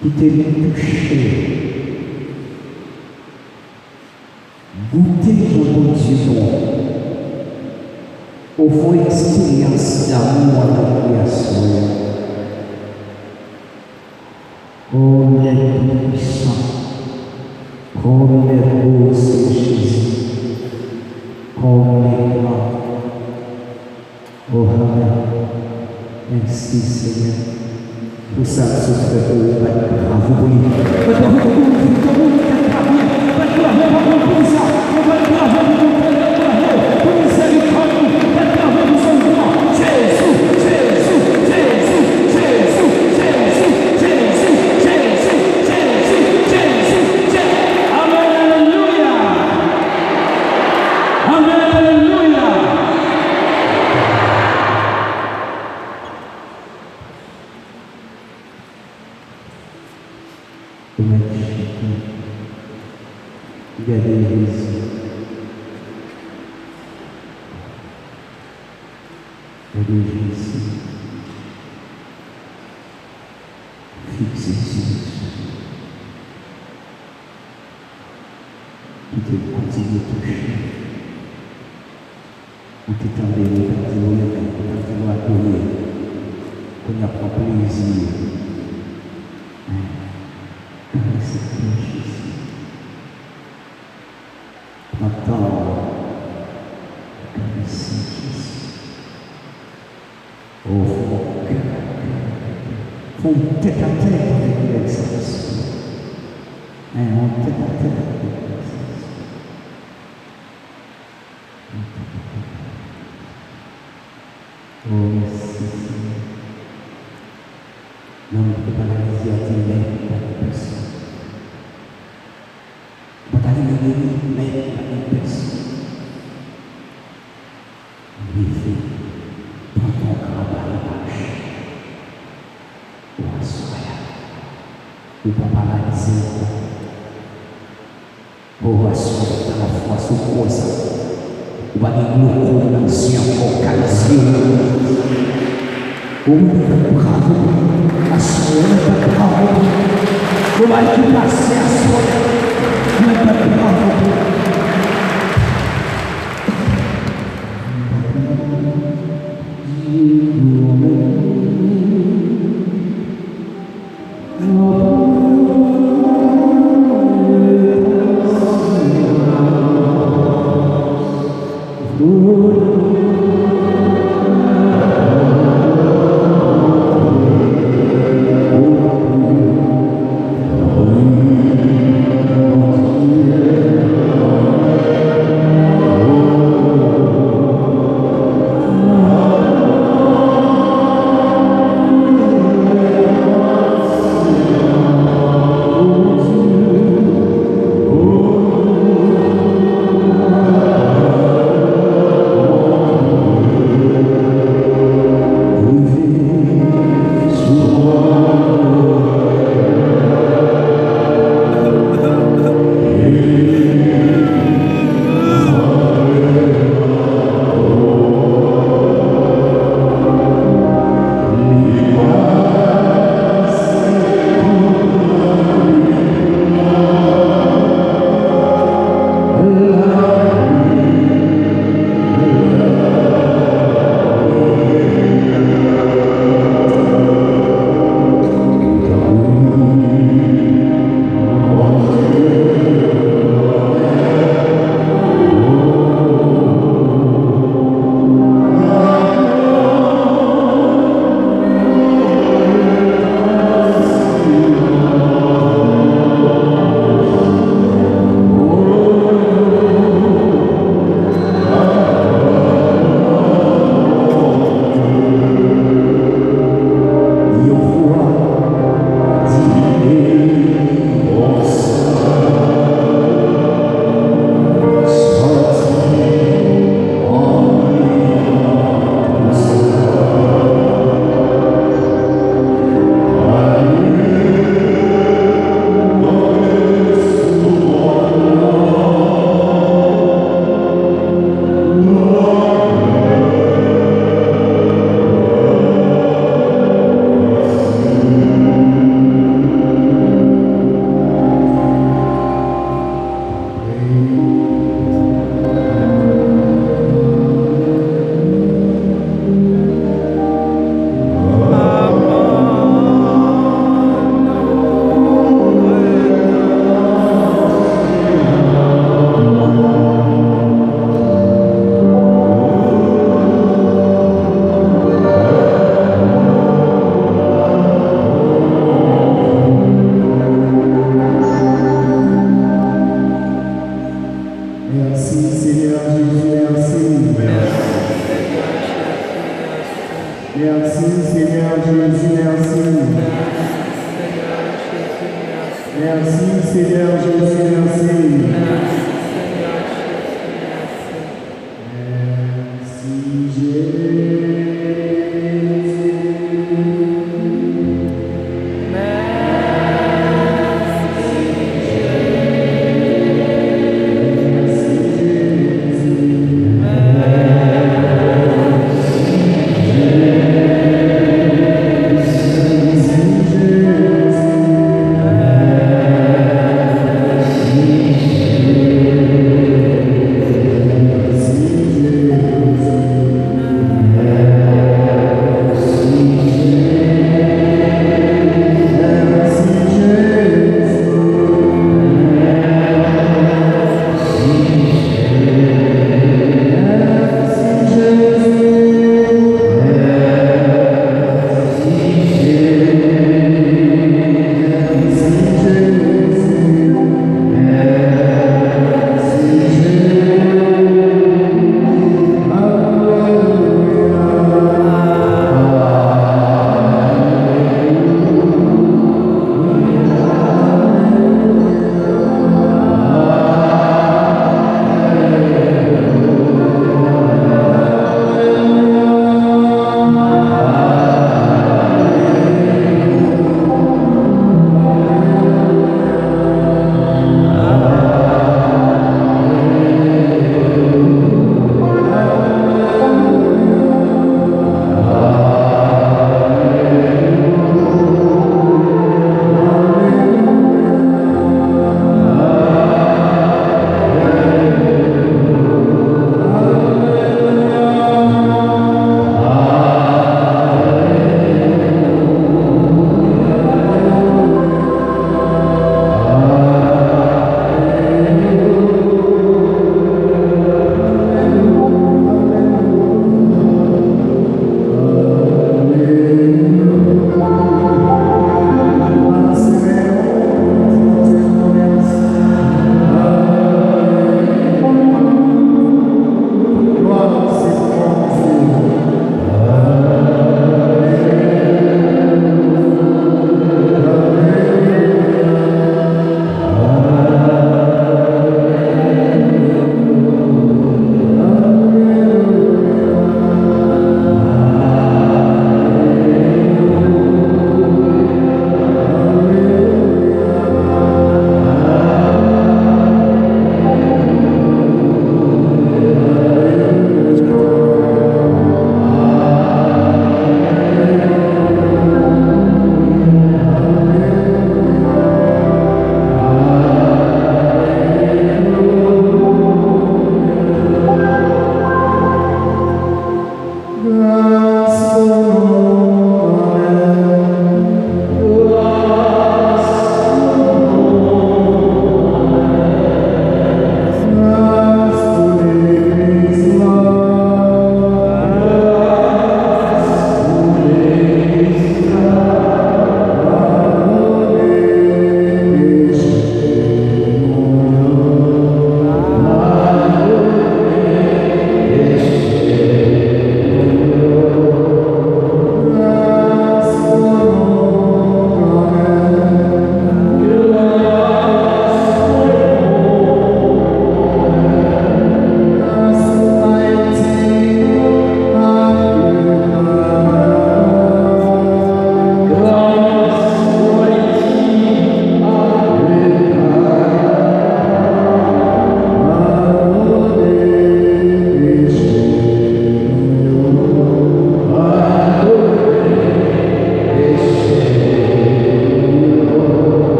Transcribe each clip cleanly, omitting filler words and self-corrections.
qui t'est touché. Goûter ton bon Dieu bon. Au fond, expérience d'amour à la création. Oh, il est puissant. Comme il est beau, c'est Jésus. Comme il est grand. Oh, amen. Merci, Seigneur. Pour ça, ce fait pour vous, bravo pour lui.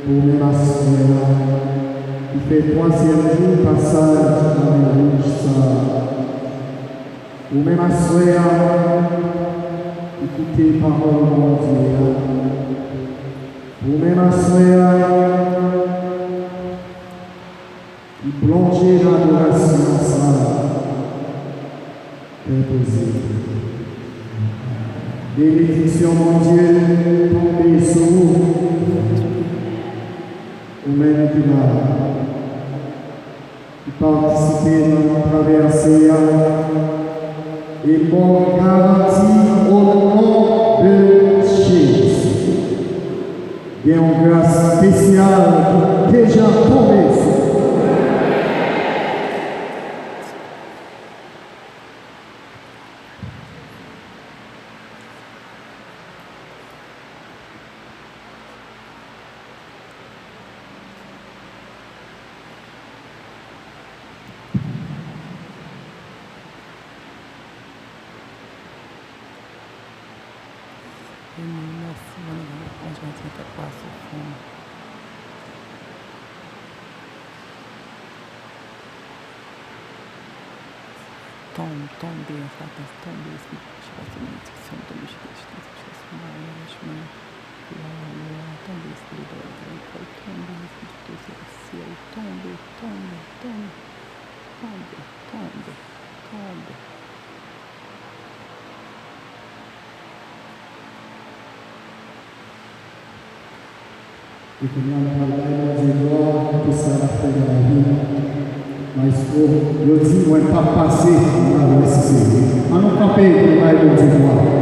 pour mes masseurs, qui fait troisième jour passage dans les rouges ça. Pour mes masseurs, écoutez parole mon Dieu. Pour mes masseurs, qui plongez dans l'adoration ça, impossible. Bénédiction, mon Dieu, tombez sur vous, vous-même qui participez dans la traversée et mon garantie au nom de Jésus. Il y a une grâce spéciale qui est déjà tombée sur vous. Tombe, Satan, tombe, Espírito de malédição, tombe, Espírito de management, tombe, Espírito de tombe, Espírito celestial, tombe, tombe, tombe, tombe, tombe, tombe. E que minha palavra de glória que será feita na vida. Mas eu disse, não é para passeio, não é esse serviço. Mas não capei, não vai dizer igual.